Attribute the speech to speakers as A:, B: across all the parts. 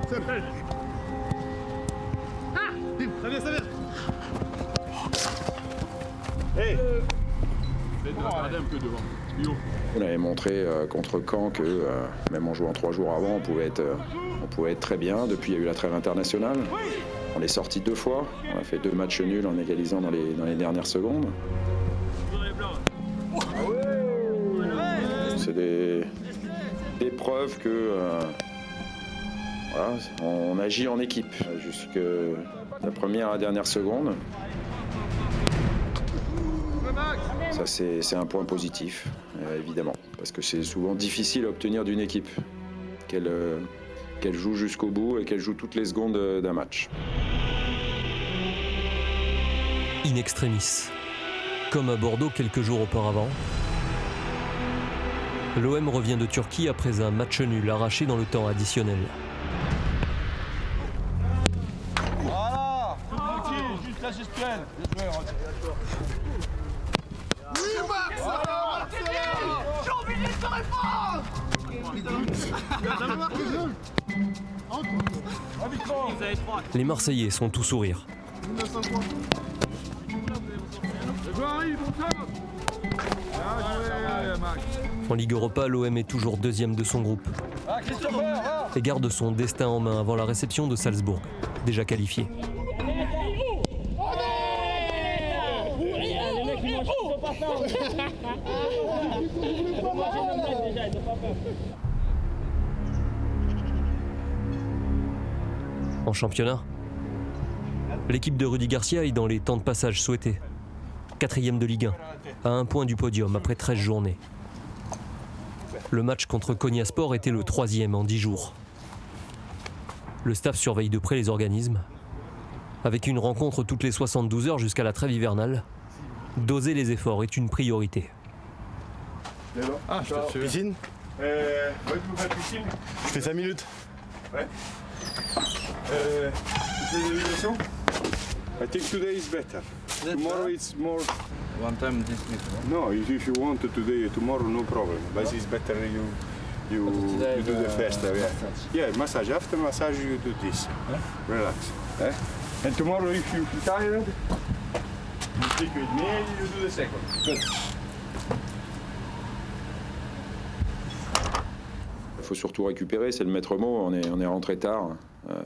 A: Ça vient. Hey. Regardez un peu devant.
B: On avait montré contre Caen que même en jouant 3 jours avant, on pouvait être très bien. Depuis, il y a eu la trêve internationale. On est sorti 2 fois. On a fait 2 matchs nuls en égalisant dans les dernières secondes. C'est des preuves que voilà, on agit en équipe jusque la première à la dernière seconde. Ça, c'est un point positif, évidemment, parce que c'est souvent difficile à obtenir d'une équipe, qu'elle joue jusqu'au bout et qu'elle joue toutes les secondes d'un match.
C: In extremis. Comme à Bordeaux quelques jours auparavant, l'OM revient de Turquie après un match nul arraché dans le temps additionnel.
A: Voilà. Juste la gestuelle. Oui, Max. J'ai envie de te répondre.
C: Les Marseillais sont tout sourire. En Ligue Europa, l'OM est toujours deuxième de son groupe et garde son destin en main avant la réception de Salzbourg, déjà qualifié. En championnat, l'équipe de Rudy Garcia est dans les temps de passage souhaités. 4e de Ligue 1, à 1 point du podium après 13 journées. Le match contre Konyaspor était le 3e en 10 jours. Le staff surveille de près les organismes. Avec une rencontre toutes les 72 heures jusqu'à la trêve hivernale, doser les efforts est une priorité.
A: Ah, je te suis. Piscine ouais, tu veux faire piscine. Je fais 5 minutes. Ouais. Tu fais des évaluations? I think today is better. Tomorrow it's more.
D: One time this week.
A: No, if you want to today, tomorrow, no problem. But it's better you do the first. Yeah, massage. After massage, you do this. Relax. And tomorrow, if you feel tired, you stick with me and you do the second. Good.
B: Il faut surtout récupérer, c'est le maître mot. On est rentré tard.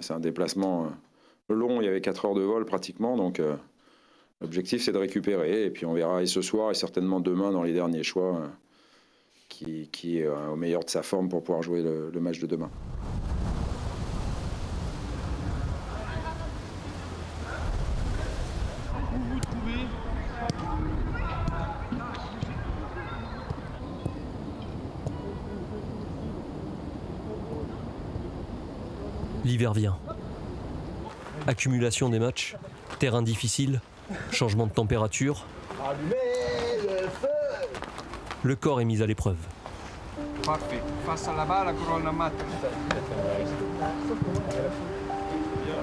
B: C'est un déplacement long, il y avait 4 heures de vol pratiquement, donc l'objectif c'est de récupérer, et puis on verra et ce soir et certainement demain dans les derniers choix qui est au meilleur de sa forme pour pouvoir jouer le match de demain.
A: Où vous trouvez?
C: L'hiver vient. Accumulation des matchs, terrain difficile, changement de température. Le corps est mis à l'épreuve.
D: Parfait. Face à la balle, la colonne mat.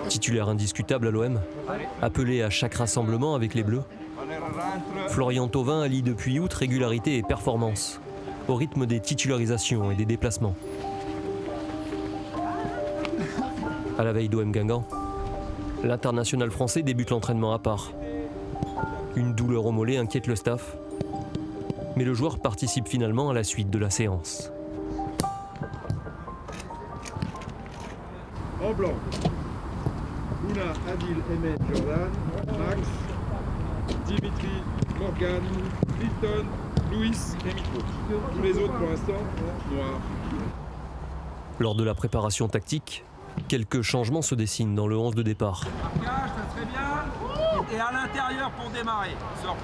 C: Titulaire indiscutable à l'OM, appelé à chaque rassemblement avec les Bleus, Florian Thauvin allie depuis août régularité et performance, au rythme des titularisations et des déplacements. À la veille d'OM Guingamp, l'international français débute l'entraînement à part. Une douleur au mollet inquiète le staff, mais le joueur participe finalement à la suite de la séance.
A: En blanc, Ouna, Adil, Emen, Jordan, Max, Dimitri, Morgan, Clifton, Louis et Miko. Tous les autres pour l'instant, noirs.
C: Lors de la préparation tactique, quelques changements se dessinent dans le 11 de départ.
E: Marquage, ça serait bien. Et à l'intérieur pour démarrer. Sors.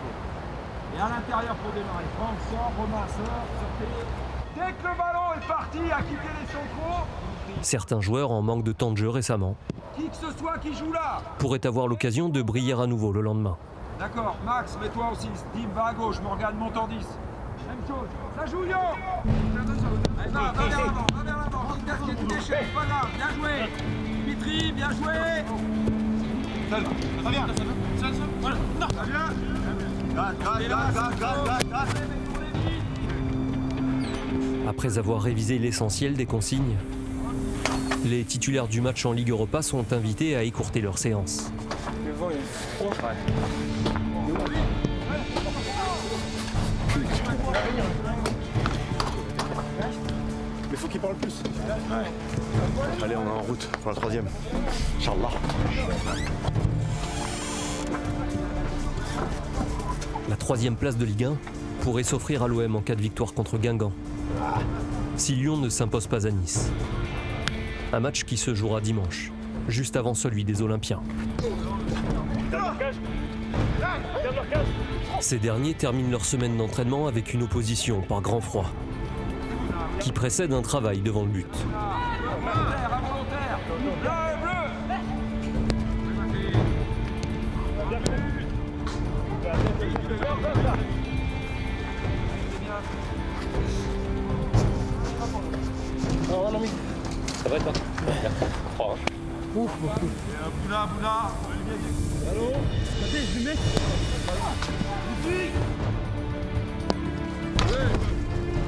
E: Et à l'intérieur pour démarrer. Franck sort, Romain sort, sortez. Dès que le ballon est parti, à quitter les centraux.
C: Certains joueurs en manque de temps de jeu récemment
E: Qui que ce soit qui joue là.
C: pourraient avoir l'occasion de briller à nouveau le lendemain.
E: D'accord, Max, mets-toi aussi. Steve va à gauche, Morgane monte en 10. Même chose. Ça joue, Yo. Allez, va vers l'avant, va vers l'avant. Regarde ce qui est tout déchet, c'est pas grave. Bien joué. Dimitri, bien joué.
A: Seul, très bien. Seul. Voilà. Non. Très bien.
C: Après avoir révisé l'essentiel des consignes, Les titulaires du match en Ligue Europa sont invités à écourter leur séance.
D: Le vent est froid.
A: Mais faut qu'il parle plus. Ouais. Allez, on est en route pour la 3e. Inch'Allah.
C: La 3e place de Ligue 1 pourrait s'offrir à l'OM en cas de victoire contre Guingamp. Si Lyon ne s'impose pas à Nice. Un match qui se jouera dimanche, juste avant celui des Olympiens. Ces derniers terminent leur semaine d'entraînement avec une opposition par grand froid, qui précède un travail devant le but.
F: Ça va être là.
E: Bouna. Allô?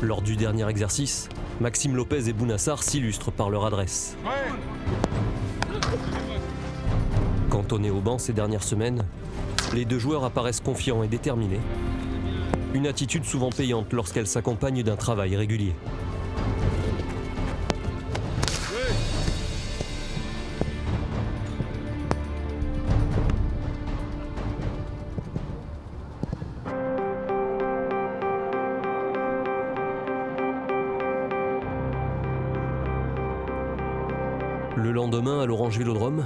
C: Lors du dernier exercice, Maxime Lopez et Bounassar s'illustrent par leur adresse. Cantonnés au banc ces dernières semaines, les deux joueurs apparaissent confiants et déterminés. Une attitude souvent payante lorsqu'elle s'accompagne d'un travail régulier. Le lendemain, à l'Orange Vélodrome,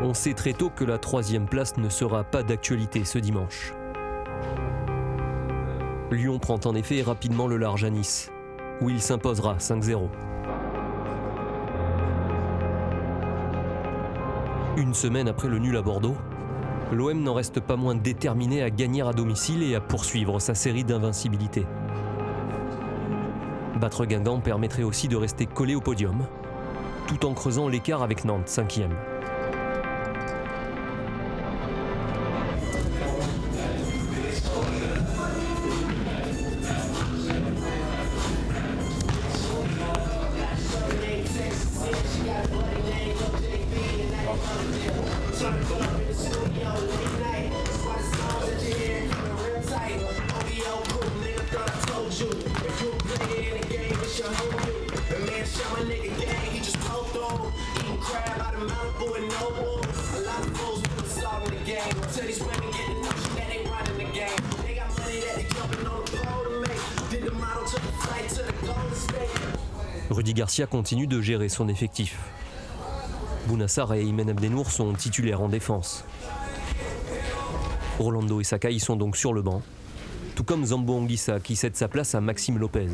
C: on sait très tôt que la 3e place ne sera pas d'actualité ce dimanche. Lyon prend en effet rapidement le large à Nice, où il s'imposera 5-0. Une semaine après le nul à Bordeaux, l'OM n'en reste pas moins déterminé à gagner à domicile et à poursuivre sa série d'invincibilité. Battre Guingamp permettrait aussi de rester collé au podium, tout en creusant l'écart avec Nantes, 5e. Rudy Garcia continue de gérer son effectif. Bounassar et Imen Abdenour sont titulaires en défense. Rolando et Sakai sont donc sur le banc, tout comme Zambo Anguissa qui cède sa place à Maxime Lopez.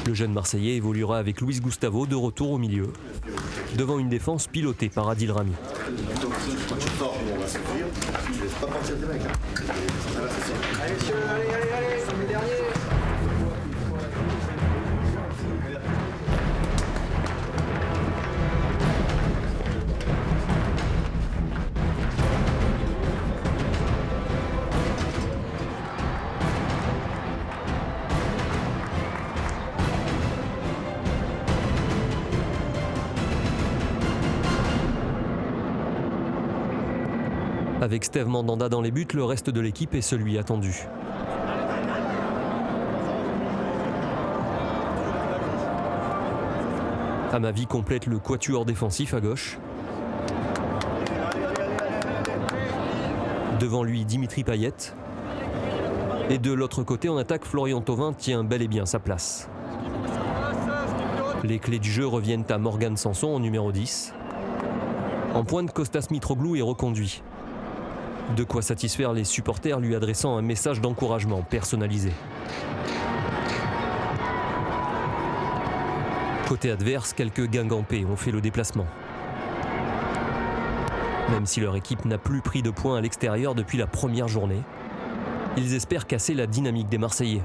C: Le jeune Marseillais évoluera avec Luis Gustavo de retour au milieu, devant une défense pilotée par Adil Rami. Avec Steve Mandanda dans les buts, le reste de l'équipe est celui attendu. Amavi complète le quatuor défensif à gauche. Devant lui, Dimitri Payet. Et de l'autre côté, en attaque, Florian Thauvin tient bel et bien sa place. Les clés du jeu reviennent à Morgan Sanson en numéro 10. En pointe, Kostas Mitroglou est reconduit. De quoi satisfaire les supporters lui adressant un message d'encouragement personnalisé. Côté adverse, quelques Guingampais ont fait le déplacement. Même si leur équipe n'a plus pris de points à l'extérieur depuis la première journée, ils espèrent casser la dynamique des Marseillais.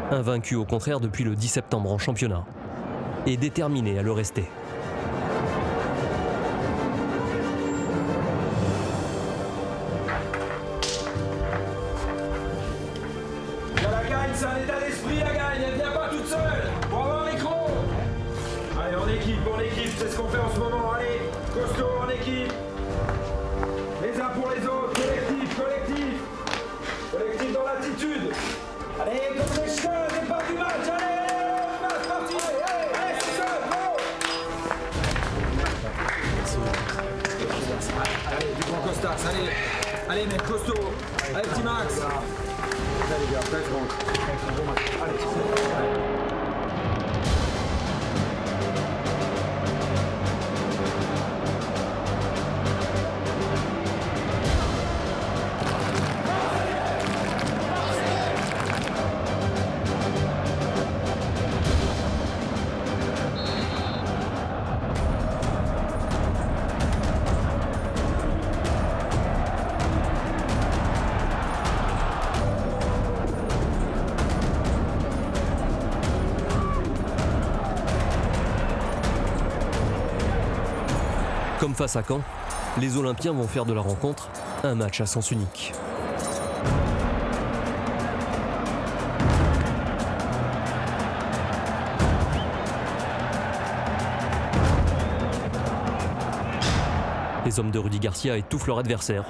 C: Invaincus au contraire depuis le 10 septembre en championnat, et déterminés à le rester.
E: La gagne, c'est un état d'esprit, la gagne, elle vient pas toute seule. Pour avoir l'écran. Allez, on équipe, c'est ce qu'on fait en ce moment. Allez, costaud en équipe. Les uns pour les autres, collectif, collectif. Collectif dans l'attitude. Allez, comme les chiens, départ du match, allez, match parti, allez, c'est ça, go. Allez, du grand Costas, allez mec, costaud, allez petit Max. Allez les gars, très franc. Allez.
C: Comme face à Caen, les Olympiens vont faire de la rencontre un match à sens unique. Les hommes de Rudy Garcia étouffent leur adversaire.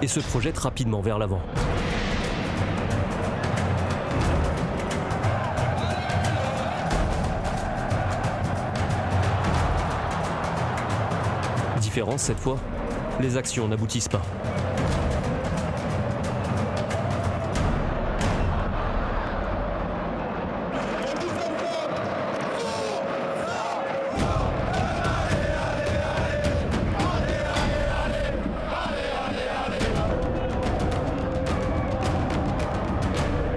C: Et se projettent rapidement vers l'avant. Différence cette fois, les actions n'aboutissent pas.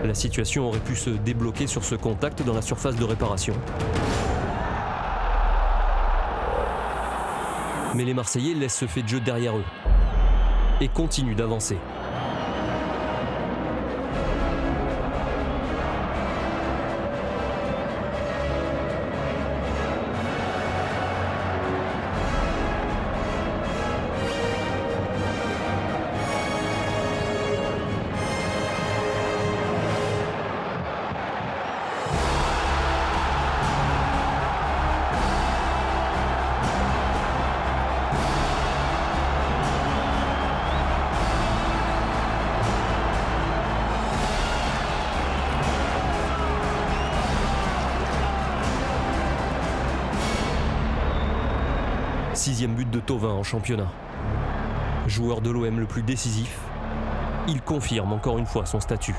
C: La situation aurait pu se débloquer sur ce contact dans la surface de réparation. Mais les Marseillais laissent ce fait de jeu derrière eux et continuent d'avancer. Sixième but de Thauvin en championnat. Joueur de l'OM le plus décisif, il confirme encore une fois son statut.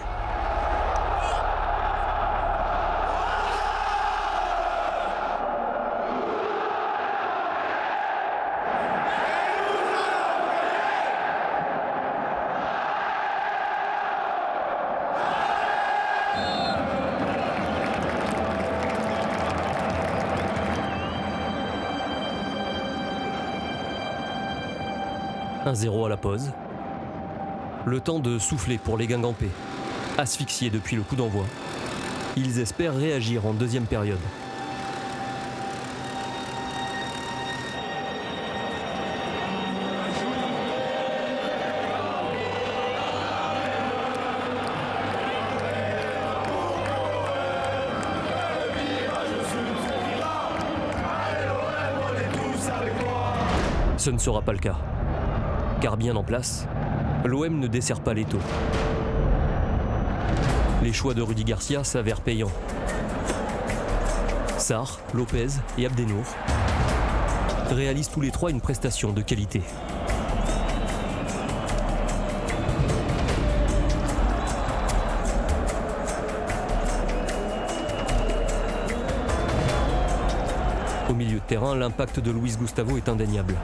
C: « 1-0 à la pause. Le temps de souffler pour les Guingampais. Asphyxiés depuis le coup d'envoi, ils espèrent réagir en deuxième période. Ce ne sera pas le cas. Car bien en place, l'OM ne dessert pas l'étau. Les choix de Rudy Garcia s'avèrent payants. Sarr, Lopez et Abdenour réalisent tous les trois une prestation de qualité. Au milieu de terrain, l'impact de Luis Gustavo est indéniable.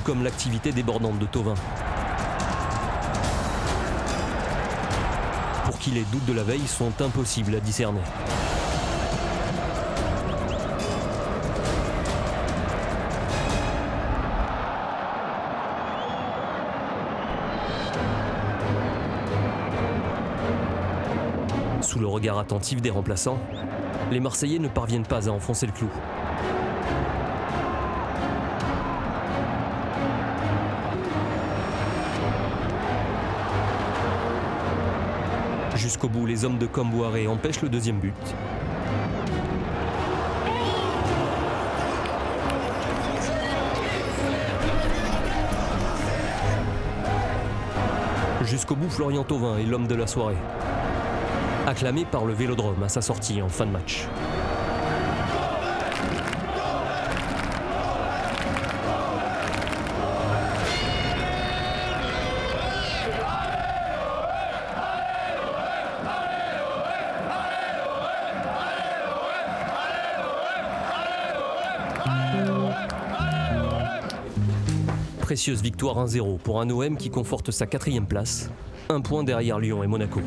C: Comme l'activité débordante de Thauvin. Pour qui les doutes de la veille sont impossibles à discerner. Sous le regard attentif des remplaçants, les Marseillais ne parviennent pas à enfoncer le clou. Jusqu'au bout, les hommes de Kombouaré empêchent le deuxième but. Jusqu'au bout, Florian Thauvin est l'homme de la soirée. Acclamé par le Vélodrome à sa sortie en fin de match. Précieuse victoire 1-0 pour un OM qui conforte sa 4e place, un point derrière Lyon et Monaco.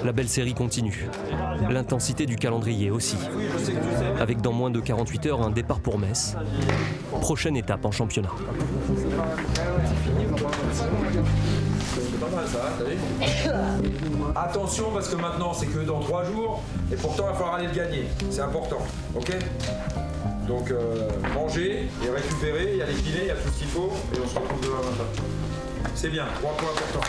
C: La belle série continue. L'intensité du calendrier aussi. Avec dans moins de 48 heures un départ pour Metz. Prochaine étape en championnat.
E: Attention parce que maintenant c'est que dans 3 jours et pourtant il va falloir aller le gagner. C'est important, ok? Donc manger et récupérer, il y a les filets, il y a tout ce qu'il faut et on se retrouve demain matin. C'est bien, 3 points importants.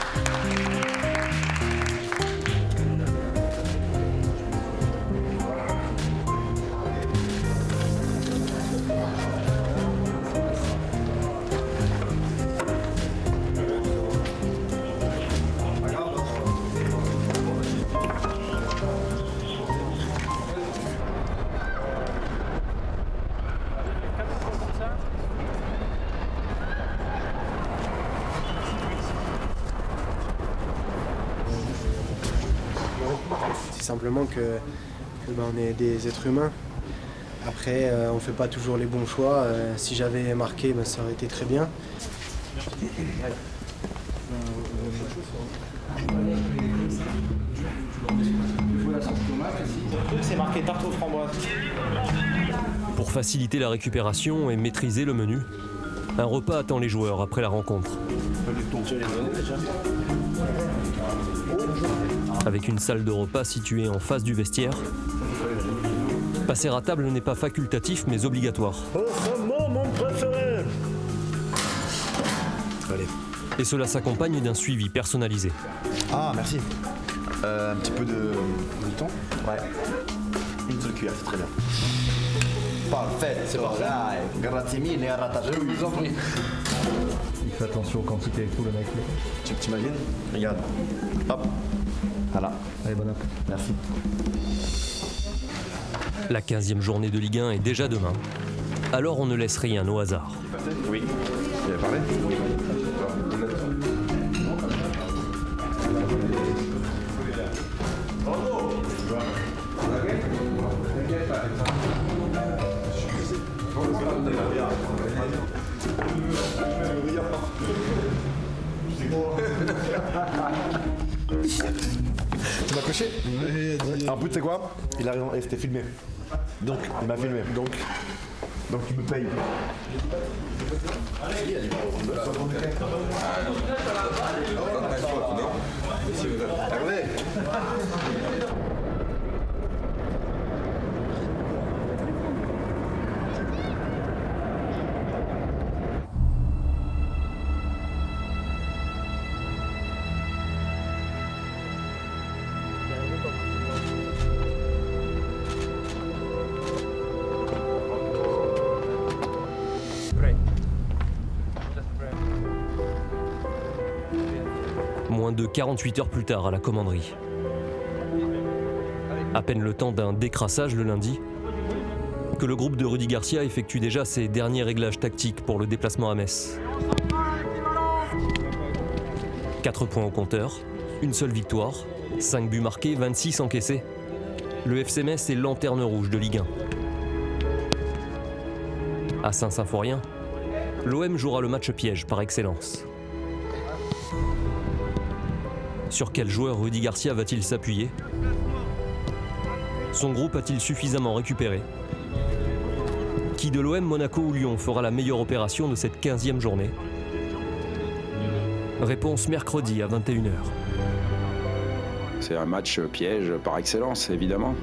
G: C'est simplement que on est des êtres humains. Après, on ne fait pas toujours les bons choix. Si j'avais marqué, ça aurait été très bien.
H: C'est marqué tarte aux framboises.
C: Pour faciliter la récupération et maîtriser le menu, un repas attend les joueurs après la rencontre. Avec une salle de repas située en face du vestiaire, passer à table n'est pas facultatif mais obligatoire.
H: Mon préféré.
I: Allez.
C: Et cela s'accompagne d'un suivi personnalisé.
I: Ah, merci. Un petit peu de thon. Ouais. Une seule cuillère, c'est très bien. Parfait. C'est parfait. Grazie mille et à ratatouille. Je vous en prie.
J: Il fait attention aux quantités et tout, le mec.
I: Tu t'imagines? Regarde. Hop. Voilà.
J: Allez, bon app.
I: Merci.
C: La 15e journée de Ligue 1 est déjà demain. Alors on ne laisse rien au hasard.
I: Oui. Il avait parlé? Oui. Tu m'as coché? En plus, tu sais quoi? Il a raison, et c'était filmé. Donc, il m'a filmé. Donc tu me payes.
C: moins de 48 heures plus tard à la commanderie. À peine le temps d'un décrassage le lundi, que le groupe de Rudy Garcia effectue déjà ses derniers réglages tactiques pour le déplacement à Metz. 4 points au compteur, une seule victoire, 5 buts marqués, 26 encaissés. Le FC Metz est lanterne rouge de Ligue 1. À Saint-Symphorien, l'OM jouera le match piège par excellence. Sur quel joueur Rudy Garcia va-t-il s'appuyer? Son groupe a-t-il suffisamment récupéré? Qui de l'OM, Monaco ou Lyon fera la meilleure opération de cette 15e journée? Réponse mercredi à 21h.
B: C'est un match piège par excellence, évidemment.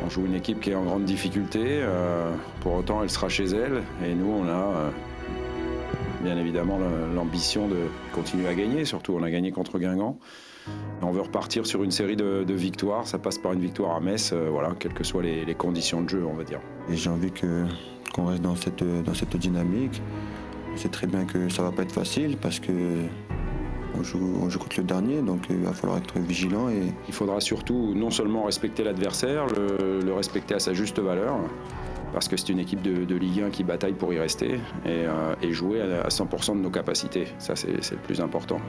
B: On joue une équipe qui est en grande difficulté, pour autant elle sera chez elle, et nous on a bien évidemment l'ambition de continuer à gagner, surtout on a gagné contre Guingamp. On veut repartir sur une série de victoires, ça passe par une victoire à Metz, voilà, quelles que soient les conditions de jeu, on va dire.
K: Et j'ai envie qu'on reste dans cette dynamique. On sait très bien que ça va pas être facile parce que on joue contre le dernier, donc il va falloir être vigilant. Et
B: il faudra surtout non seulement respecter l'adversaire, le respecter à sa juste valeur, parce que c'est une équipe de Ligue 1 qui bataille pour y rester, et jouer à 100% de nos capacités. Ça, c'est le plus important.